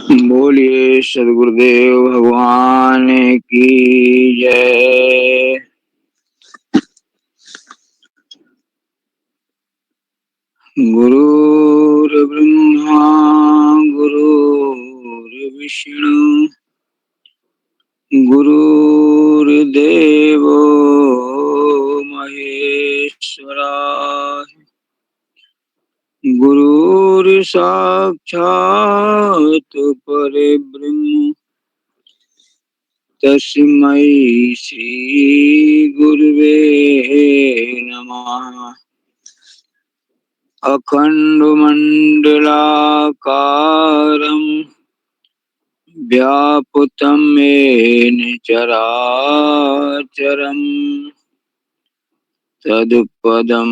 बोलिए सदगुरुदेव भगवान की जय। गुरुर्ब्रह्मा गुरुर्विष्णु गुरुर्देवो महेश्वरा गुरुर्साक्षात् परब्रह्म तस्मै श्री गुरुवे नमः। अखण्डमण्डलाकारं व्याप्तं येन चराचरं तत्पदं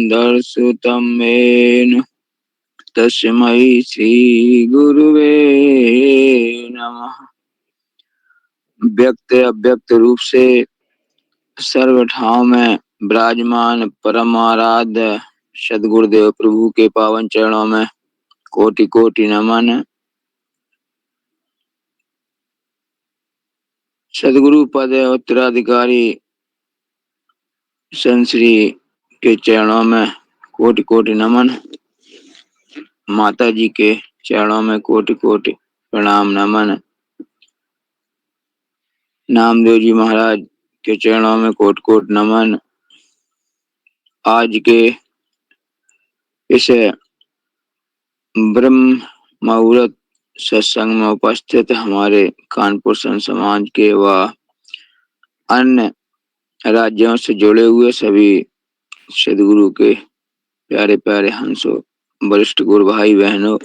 दर्शितं येन तस्मै श्रीगुरुवे नमः। व्यक्त अव्यक्त रूप से सर्व ठाव में विराजमान परमाराध्य सद्गुरुदेव प्रभु के पावन चरणों में कोटि कोटि नमन। सद्गुरु पद उत्तराधिकारी संश्री के चरणों में कोटि कोटि नमन। माता जी के चरणों में कोटि कोटि प्रणाम नमन। नामदेव जी महाराज के चरणों में कोटि कोटि नमन। आज के इस ब्रह्म मुहूर्त सत्संग में उपस्थित हमारे कानपुर संत समाज के व अन्य राज्यों से जुड़े हुए सभी सदगुरु के प्यारे प्यारे हंसों, वरिष्ठ गुरु भाई बहनों,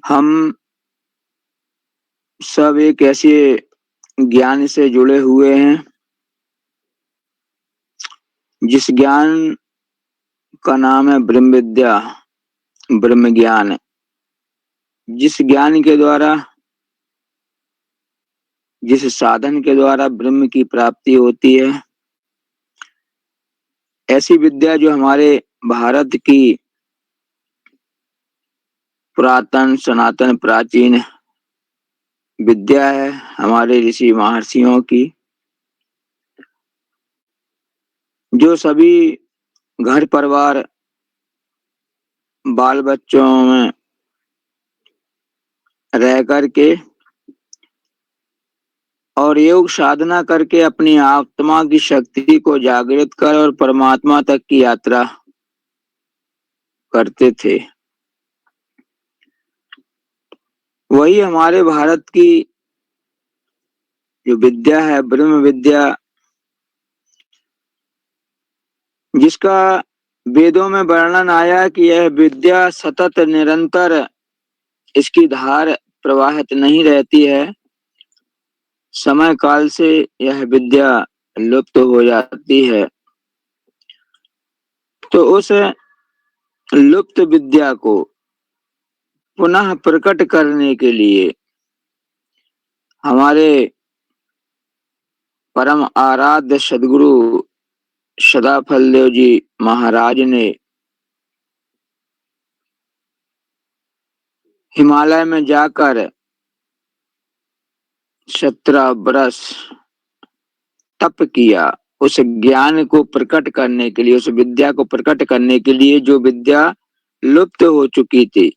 हम सब एक ऐसे ज्ञान से जुड़े हुए हैं जिस ज्ञान का नाम है ब्रह्म विद्या, ब्रह्म ज्ञान। जिस ज्ञान के द्वारा, जिस साधन के द्वारा ब्रह्म की प्राप्ति होती है, ऐसी विद्या जो हमारे भारत की पुरातन सनातन प्राचीन विद्या है, हमारे ऋषि महर्षियों की, जो सभी घर परिवार बाल बच्चों में रह करके और योग साधना करके अपनी आत्मा की शक्ति को जागृत कर और परमात्मा तक की यात्रा करते थे। वही हमारे भारत की जो विद्या है ब्रह्म विद्या, जिसका वेदों में वर्णन आया कि यह विद्या सतत निरंतर इसकी धार प्रवाहित नहीं रहती है, समय काल से यह विद्या लुप्त हो जाती है। तो उस लुप्त विद्या को पुनः प्रकट करने के लिए हमारे परम आराध्य सदगुरु सदाफल देव जी महाराज ने हिमालय में जाकर 17 बरस तप किया, उस ज्ञान को प्रकट करने के लिए, उस विद्या को प्रकट करने के लिए जो विद्या लुप्त हो चुकी थी।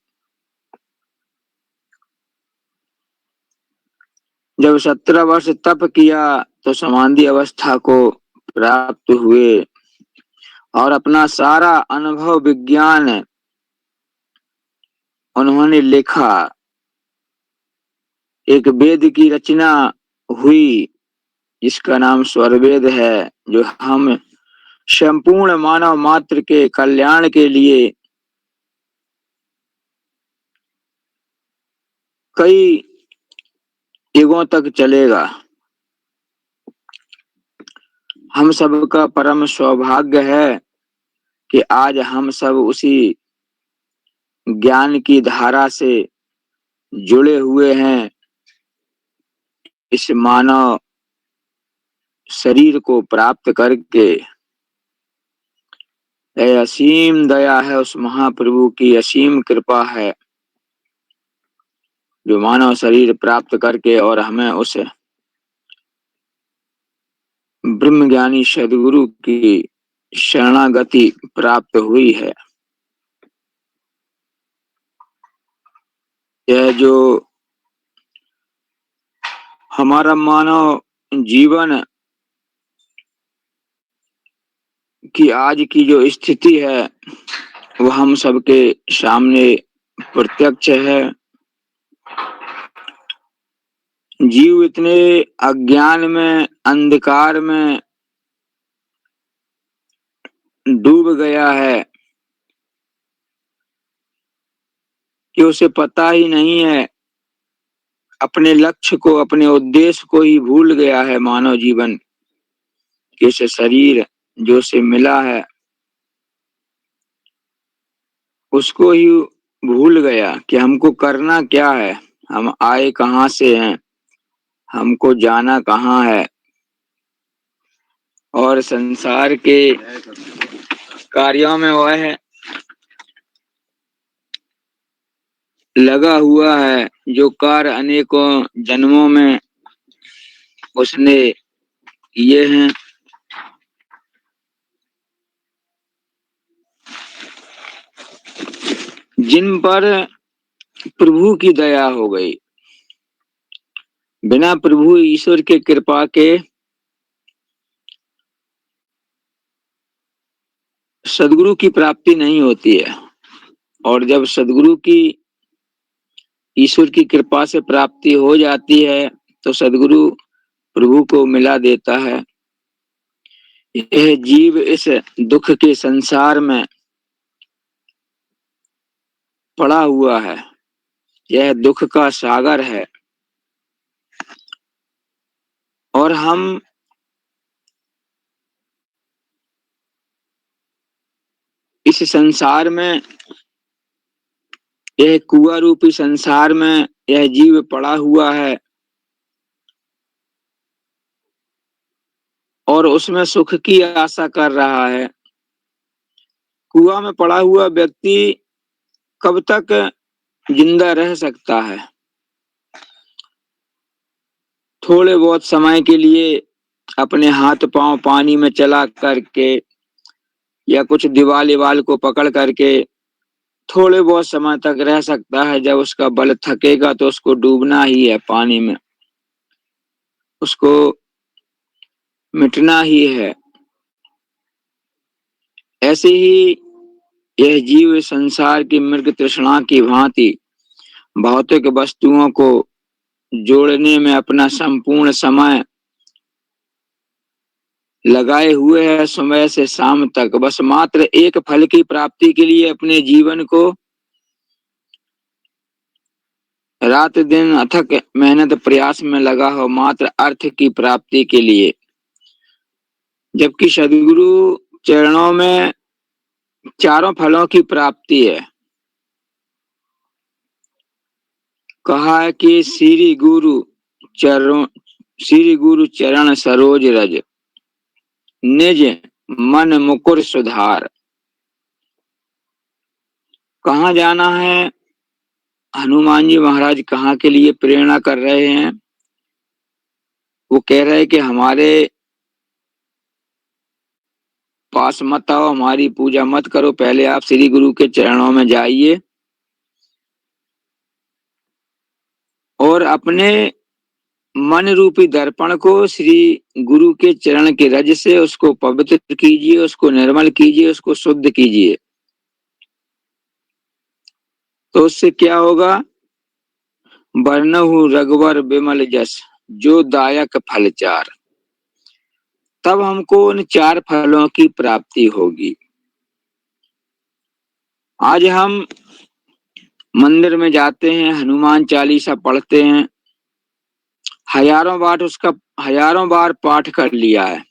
जब 17 वर्ष तप किया तो समाधि अवस्था को प्राप्त हुए और अपना सारा अनुभव विज्ञान उन्होंने लिखा। एक वेद की रचना हुई जिसका नाम स्वरवेद है, जो हम संपूर्ण मानव मात्र के कल्याण के लिए कई युगों तक चलेगा। हम सबका परम सौभाग्य है कि आज हम सब उसी ज्ञान की धारा से जुड़े हुए हैं। इस मानव शरीर को प्राप्त करके असीम दया है, उस महाप्रभु की असीम कृपा है जो मानव शरीर प्राप्त करके और हमें उस ब्रह्मज्ञानी सदगुरु की शरणागति प्राप्त हुई है। यह जो हमारा मानव जीवन की आज की जो स्थिति है वह हम सबके सामने प्रत्यक्ष है। जीव इतने अज्ञान में, अंधकार में डूब गया है कि उसे पता ही नहीं है, अपने लक्ष्य को, अपने उद्देश्य को ही भूल गया है। मानव जीवन के इस शरीर जो से मिला है उसको ही भूल गया कि हमको करना क्या है, हम आए कहाँ से हैं, हमको जाना कहाँ है। और संसार के कार्यों में वह लगा हुआ है जो कार्य अनेकों जन्मों में उसने किए हैं। जिन पर प्रभु की दया हो गई, बिना प्रभु ईश्वर के कृपा के सदगुरु की प्राप्ति नहीं होती है। और जब सदगुरु की, ईश्वर की कृपा से प्राप्ति हो जाती है तो सदगुरु प्रभु को मिला देता है। यह जीव इस दुख के संसार में पड़ा हुआ है, यह दुख का सागर है। और हम इस संसार में, यह कुआं रूपी संसार में यह जीव पड़ा हुआ है और उसमें सुख की आशा कर रहा है। कुआं में पड़ा हुआ व्यक्ति कब तक जिंदा रह सकता है? थोड़े बहुत समय के लिए अपने हाथ पांव पानी में चला करके या कुछ दीवाल इवाल को पकड़ करके थोड़े बहुत समय तक रह सकता है। जब उसका बल थकेगा तो उसको डूबना ही है पानी में, उसको मिटना ही है। ऐसे ही यह जीव संसार की मृग तृष्णा की भांति भौतिक वस्तुओं को जोड़ने में अपना संपूर्ण समय लगाए हुए है, सुबह से शाम तक, बस मात्र एक फल की प्राप्ति के लिए अपने जीवन को रात दिन अथक मेहनत प्रयास में लगा हो, मात्र अर्थ की प्राप्ति के लिए। जबकि सदगुरु चरणों में चारों फलों की प्राप्ति है। कहा है कि चरण श्री गुरु चरण सरोज रज, निज मन मुकुर सुधार। कहाँ जाना है? हनुमान जी महाराज कहाँ के लिए प्रेरणा कर रहे हैं? वो कह रहे हैं कि हमारे पास मत आओ, हमारी पूजा मत करो, पहले आप श्री गुरु के चरणों में जाइए और अपने मन रूपी दर्पण को श्री गुरु के चरण के रज से उसको पवित्र कीजिए, उसको निर्मल कीजिए, उसको शुद्ध कीजिए। तो उससे क्या होगा? बरनहु रघुवर बिमल जस, जो दायक फल चार। तब हमको उन चार फलों की प्राप्ति होगी। आज हम मंदिर में जाते हैं, हनुमान चालीसा पढ़ते हैं, हजारों बार पाठ कर लिया है,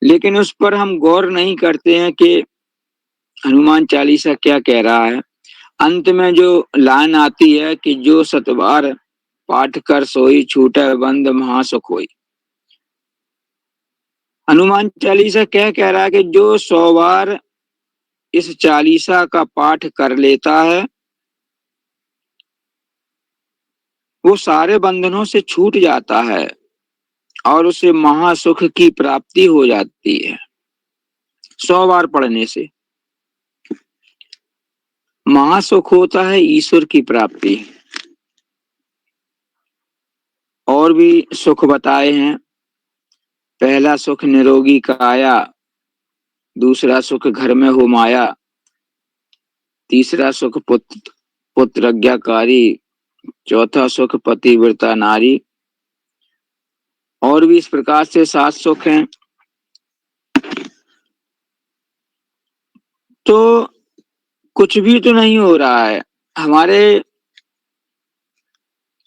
लेकिन उस पर हम गौर नहीं करते हैं कि हनुमान चालीसा क्या कह रहा है। अंत में जो लाइन आती है कि जो सतबार पाठ कर सोई, छूटे बंद महासुख होई। हनुमान चालीसा क्या कह रहा है कि जो 100 बार इस चालीसा का पाठ कर लेता है वो सारे बंधनों से छूट जाता है और उसे महासुख की प्राप्ति हो जाती है 100 बार पढ़ने से। महासुख होता है ईश्वर की प्राप्ति। और भी सुख बताए हैं। पहला सुख निरोगी काया, दूसरा सुख घर में हो माया, तीसरा सुख पुत्र आज्ञाकारी, चौथा सुख पतिव्रता नारी। और भी इस प्रकार से 7 सुख हैं। तो कुछ भी तो नहीं हो रहा है। हमारे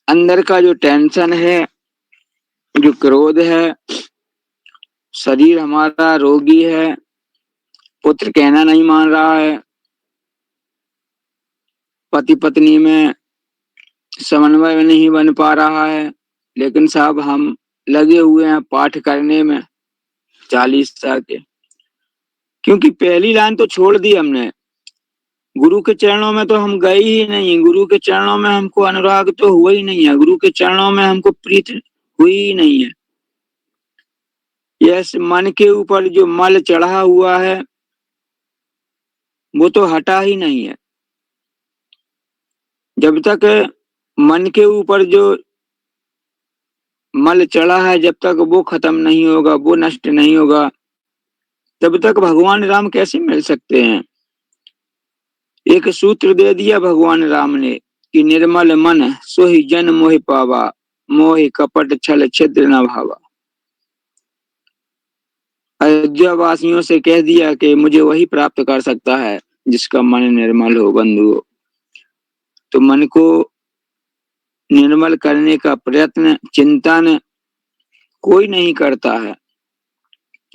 अंदर का जो टेंशन है, जो क्रोध है, शरीर हमारा रोगी है, पुत्र कहना नहीं मान रहा है, पति पत्नी में समन्वय नहीं बन पा रहा है। लेकिन साहब हम लगे हुए हैं पाठ करने में 40 साल के, क्योंकि पहली लाइन तो छोड़ दी हमने। गुरु के चरणों में तो हम गए ही नहीं, गुरु के चरणों में हमको अनुराग तो हुआ ही नहीं है, गुरु के चरणों में हमको प्रीति हुई ही नहीं है। यह मन के ऊपर जो मल चढ़ा हुआ है वो तो हटा ही नहीं है। जब तक मन के ऊपर जो मल चढ़ा है, जब तक वो खत्म नहीं होगा, वो नष्ट नहीं होगा, तब तक भगवान राम कैसे मिल सकते हैं। एक सूत्र दे दिया भगवान राम ने कि निर्मल मन सोहि जन मोहि पावा, मोहि कपट छल छिद्र न भावा। अयोध्या वासियों से कह दिया कि मुझे वही प्राप्त कर सकता है जिसका मन निर्मल हो बंधु। तो मन को निर्मल करने का प्रयत्न चिंतन कोई नहीं करता है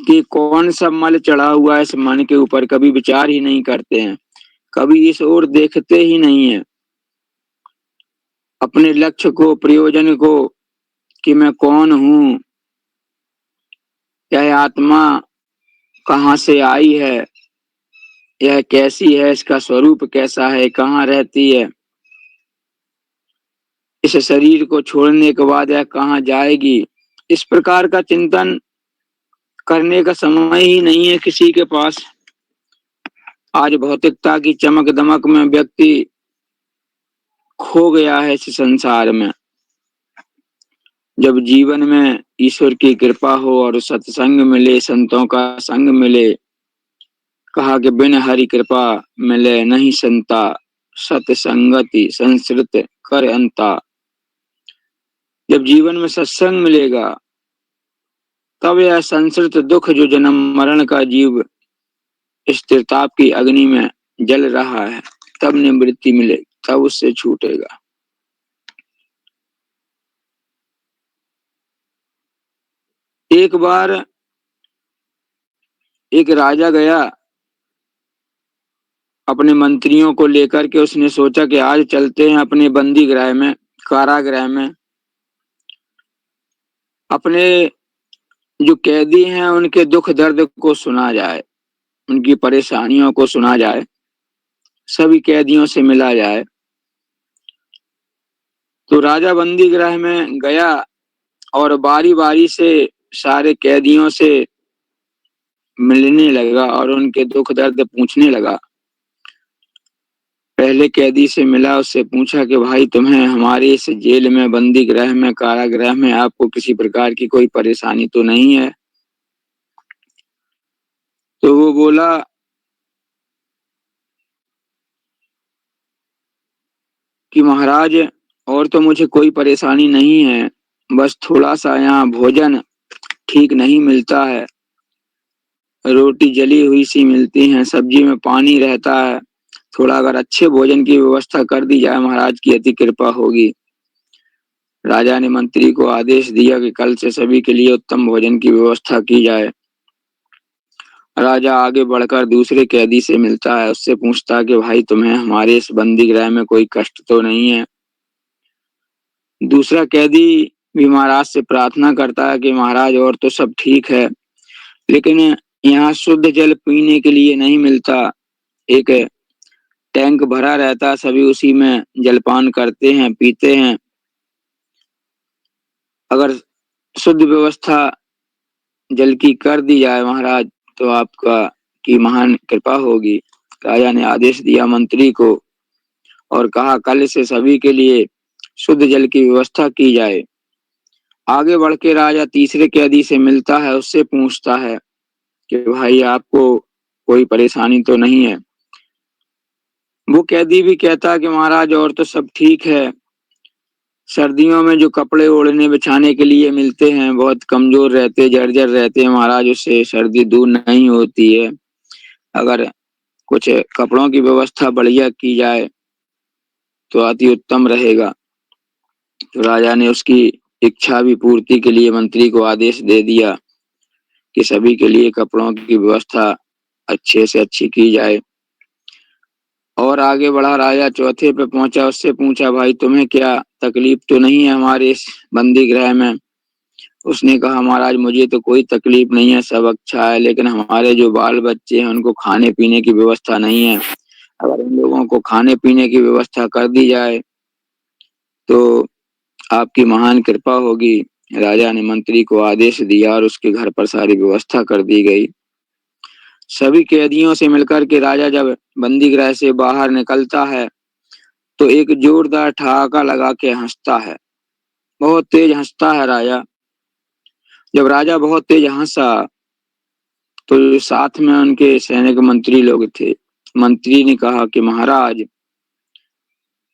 कि कौन सा मल चढ़ा हुआ है इस मन के ऊपर, कभी विचार ही नहीं करते हैं, कभी इस ओर देखते ही नहीं है अपने लक्ष्य को, प्रयोजन को, कि मैं कौन हूं, यह आत्मा कहाँ से आई है, यह कैसी है, इसका स्वरूप कैसा है, कहाँ रहती है, इस शरीर को छोड़ने के बाद यह कहाँ जाएगी। इस प्रकार का चिंतन करने का समय ही नहीं है किसी के पास। आज भौतिकता की चमक दमक में व्यक्ति खो गया है इस संसार में। जब जीवन में ईश्वर की कृपा हो और सत्संग मिले, संतों का संग मिले, कहा कि बिन हरि कृपा मिले नहीं संता, सत्संगति संस्कृत कर अंता। जब जीवन में सत्संग मिलेगा तब यह संस्कृत दुख जो जन्म मरण का जीव इस त्रिताप की अग्नि में जल रहा है, तब निवृत्ति मिलेगी, तब उससे छूटेगा। एक बार एक राजा गया अपने मंत्रियों को लेकर के। उसने सोचा कि आज चलते हैं अपने बंदी गृह में, कारागृह में, अपने जो कैदी हैं उनके दुख दर्द को सुना जाए, उनकी परेशानियों को सुना जाए, सभी कैदियों से मिला जाए। तो राजा बंदी गृह में गया और बारी बारी से सारे कैदियों से मिलने लगा और उनके दुख दर्द पूछने लगा। पहले कैदी से मिला, उससे पूछा कि भाई तुम्हें हमारे इस जेल में, बंदी गृह में, कारागृह में आपको किसी प्रकार की कोई परेशानी तो नहीं है। तो वो बोला कि महाराज और तो मुझे कोई परेशानी नहीं है, बस थोड़ा सा यहाँ भोजन ठीक नहीं मिलता है, रोटी जली हुई सी मिलती है, सब्जी में पानी रहता है, थोड़ा अगर अच्छे भोजन की व्यवस्था कर दी जाए महाराज की अति कृपा होगी। राजा ने मंत्री को आदेश दिया कि कल से सभी के लिए उत्तम भोजन की व्यवस्था की जाए। राजा आगे बढ़कर दूसरे कैदी से मिलता है, उससे पूछता है कि भाई तुम्हें हमारे इस बंदी गृह में कोई कष्ट तो नहीं है। दूसरा कैदी भी महाराज से प्रार्थना करता है कि महाराज और तो सब ठीक है, लेकिन यहाँ शुद्ध जल पीने के लिए नहीं मिलता। एक टैंक भरा रहता, सभी उसी में जलपान करते हैं, पीते हैं, अगर शुद्ध व्यवस्था जल की कर दी जाए महाराज तो आपका की महान कृपा होगी। राजा ने आदेश दिया मंत्री को और कहा कल से सभी के लिए शुद्ध जल की व्यवस्था की जाए। आगे बढ़ के राजा तीसरे कैदी से मिलता है, उससे पूछता है कि भाई आपको कोई परेशानी तो नहीं है। वो कैदी भी कहता है कि महाराज और तो सब ठीक है, सर्दियों में जो कपड़े ओढ़ने बिछाने के लिए मिलते हैं बहुत कमजोर रहते, जर्जर रहते हैं महाराज, उससे सर्दी दूर नहीं होती है। अगर कुछ कपड़ों की व्यवस्था बढ़िया की जाए तो अति उत्तम रहेगा। तो राजा ने उसकी इच्छा भी पूर्ति के लिए मंत्री को आदेश दे दिया कि सभी के लिए कपड़ों की व्यवस्था अच्छे से अच्छी की जाए। और आगे बढ़ा राजा, चौथे पे पहुंचा, उससे पूछा भाई तुम्हें क्या तकलीफ तो नहीं है हमारे इस बंदी गृह में। उसने कहा महाराज मुझे तो कोई तकलीफ नहीं है, सब अच्छा है, लेकिन हमारे जो बाल बच्चे हैं उनको खाने पीने की व्यवस्था नहीं है। अगर इन लोगों को खाने पीने की व्यवस्था कर दी जाए तो आपकी महान कृपा होगी। राजा ने मंत्री को आदेश दिया और उसके घर पर सारी व्यवस्था कर दी गई। सभी कैदियों से मिलकर के राजा जब बंदी गृह से बाहर निकलता है तो एक जोरदार ठहाका लगा के हंसता है, बहुत तेज हंसता है राजा। जब राजा बहुत तेज हंसा तो जो साथ में उनके सैनिक मंत्री लोग थे, मंत्री ने कहा कि महाराज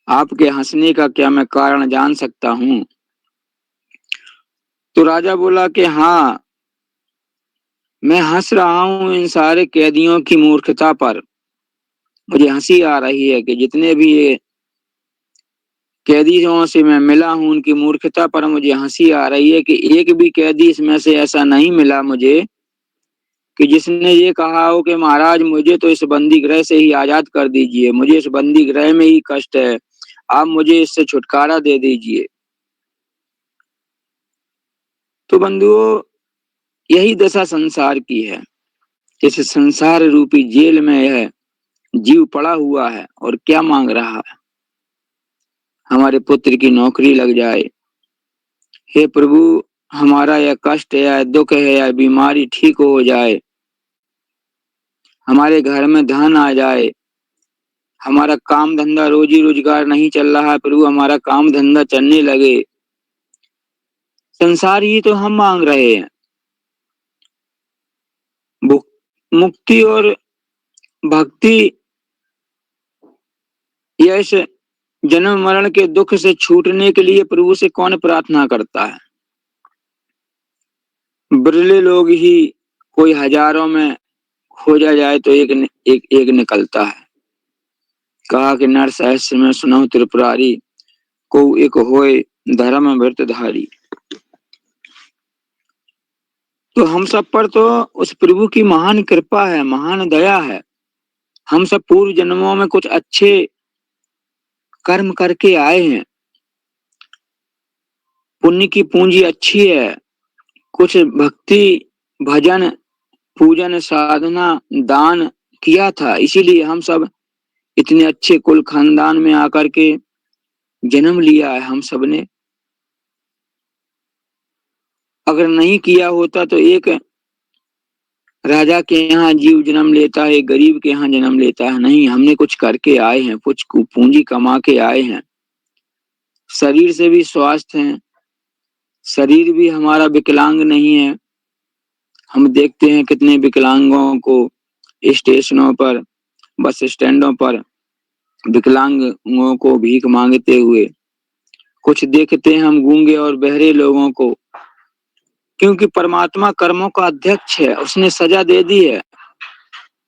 आपके हंसने का क्या मैं कारण जान सकता हूँ। तो राजा बोला कि हाँ, मैं हंस रहा हूँ इन सारे कैदियों की मूर्खता पर। मुझे हंसी आ रही है कि जितने भी ये कैदियों से मैं मिला हूं उनकी मूर्खता पर मुझे हंसी आ रही है कि एक भी कैदी इसमें से ऐसा नहीं मिला मुझे कि जिसने ये कहा हो कि महाराज मुझे तो इस बंदी गृह से ही आजाद कर दीजिए, मुझे इस बंदी गृह में ही कष्ट है, आप मुझे इससे छुटकारा दे दीजिए। तो बंधुओं, यही दशा संसार की है। इस संसार रूपी जेल में यह जीव पड़ा हुआ है और क्या मांग रहा है, हमारे पुत्र की नौकरी लग जाए, हे प्रभु हमारा यह कष्ट या दुख है या बीमारी ठीक हो जाए, हमारे घर में धन आ जाए, हमारा काम धंधा रोजी रोजगार नहीं चल रहा है प्रभु हमारा काम धंधा चलने लगे। संसार ही तो हम मांग रहे हैं। मुक्ति और भक्ति या इस जन्म मरण के दुख से छूटने के लिए प्रभु से कौन प्रार्थना करता है। बिरले लोग ही, कोई हजारों में खोजा जाए तो एक निकलता है। कहा कि नर सहस्र में सुनहु त्रिपुरारी, को एक होए धर्म व्रतधारी। तो हम सब पर तो उस प्रभु की महान कृपा है, महान दया है। हम सब पूर्व जन्मों में कुछ अच्छे कर्म करके आए हैं, पुण्य की पूंजी अच्छी है, कुछ भक्ति भजन पूजन साधना दान किया था, इसीलिए हम सब इतने अच्छे कुल खानदान में आकर के जन्म लिया है हम सब ने। अगर नहीं किया होता तो एक राजा के यहाँ जीव जन्म लेता है, एक गरीब के यहाँ जन्म लेता है। नहीं, हमने कुछ करके आए हैं, कुछ पूंजी कमा के आए हैं, शरीर से भी स्वस्थ हैं, शरीर भी हमारा विकलांग नहीं है। हम देखते हैं कितने विकलांगों को स्टेशनों पर बस स्टैंडों पर विकलांगों को भीख मांगते हुए, कुछ देखते हैं हम गूंगे और बहरे लोगों को, क्योंकि परमात्मा कर्मों का अध्यक्ष है, उसने सजा दे दी है।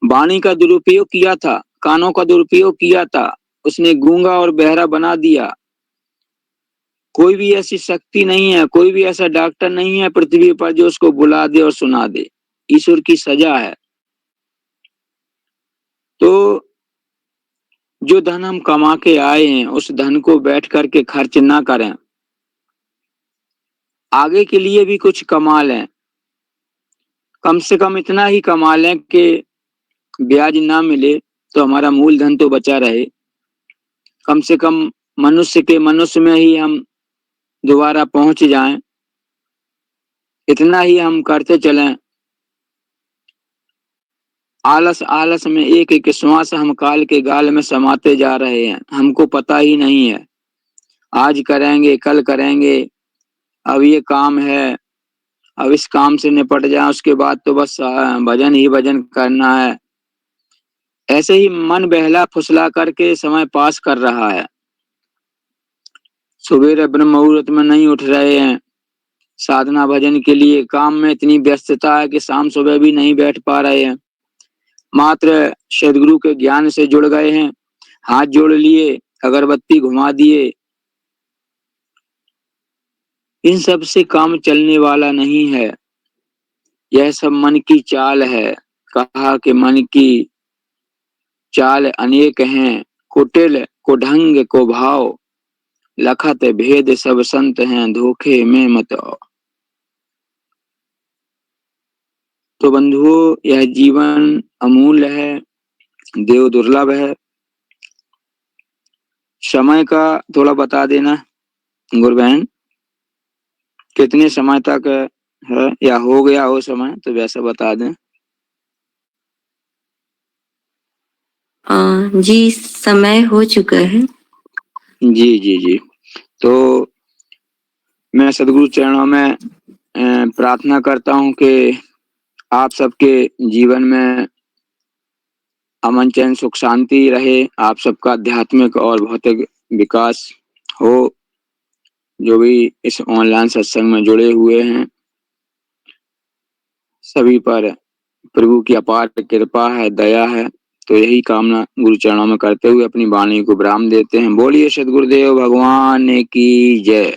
वाणी का दुरुपयोग किया था, कानों का दुरुपयोग किया था, उसने गूंगा और बहरा बना दिया। कोई भी ऐसी शक्ति नहीं है, कोई भी ऐसा डॉक्टर नहीं है पृथ्वी पर जो उसको बुला दे और सुना दे। ईश्वर की सजा है। तो जो धन हम कमा के आए हैं उस धन को बैठ करके खर्च ना करें, आगे के लिए भी कुछ कमा लें। कम से कम इतना ही कमा लें कि ब्याज ना मिले तो हमारा मूलधन तो बचा रहे। कम से कम मनुष्य के मनुष्य में ही हम दोबारा पहुंच जाएं। इतना ही हम करते चलें। आलस आलस में एक एक श्वास हम काल के गाल में समाते जा रहे हैं, हमको पता ही नहीं है। आज करेंगे, कल करेंगे, अब ये काम है, अब इस काम से निपट जाए, उसके बाद तो बस भजन ही भजन करना है। ऐसे ही मन बहला फुसला करके समय पास कर रहा है। सुबेरे ब्रह्म मुहूर्त में नहीं उठ रहे हैं साधना भजन के लिए, काम में इतनी व्यस्तता है कि शाम सुबह भी नहीं बैठ पा रहे हैं। मात्र सदगुरु के ज्ञान से जुड़ गए हैं, हाथ जोड़ लिए, अगरबत्ती घुमा दिए। इन सब से काम चलने वाला नहीं है, यह सब मन की चाल है। कहा कि मन की चाल अनेक हैं, कुटिल कुढंग को भाव, लखत भेद सब संत हैं, धोखे में मत आओ। तो बंधुओं, यह जीवन अमूल्य है, देव दुर्लभ है। समय का थोड़ा बता देना गुरु बहन, कितने समय तक है या हो गया हो समय तो वैसा बता दें। जी समय हो चुका है। जी जी जी। तो मैं सदगुरु चरणों में प्रार्थना करता हूँ कि आप सबके जीवन में अमन चैन सुख शांति रहे, आप सबका आध्यात्मिक और भौतिक विकास हो। जो भी इस ऑनलाइन सत्संग में जुड़े हुए हैं सभी पर प्रभु की अपार कृपा है, दया है। तो यही कामना गुरु चरणों में करते हुए अपनी वाणी को विराम देते हैं। बोलिए सदगुरुदेव भगवान की जय।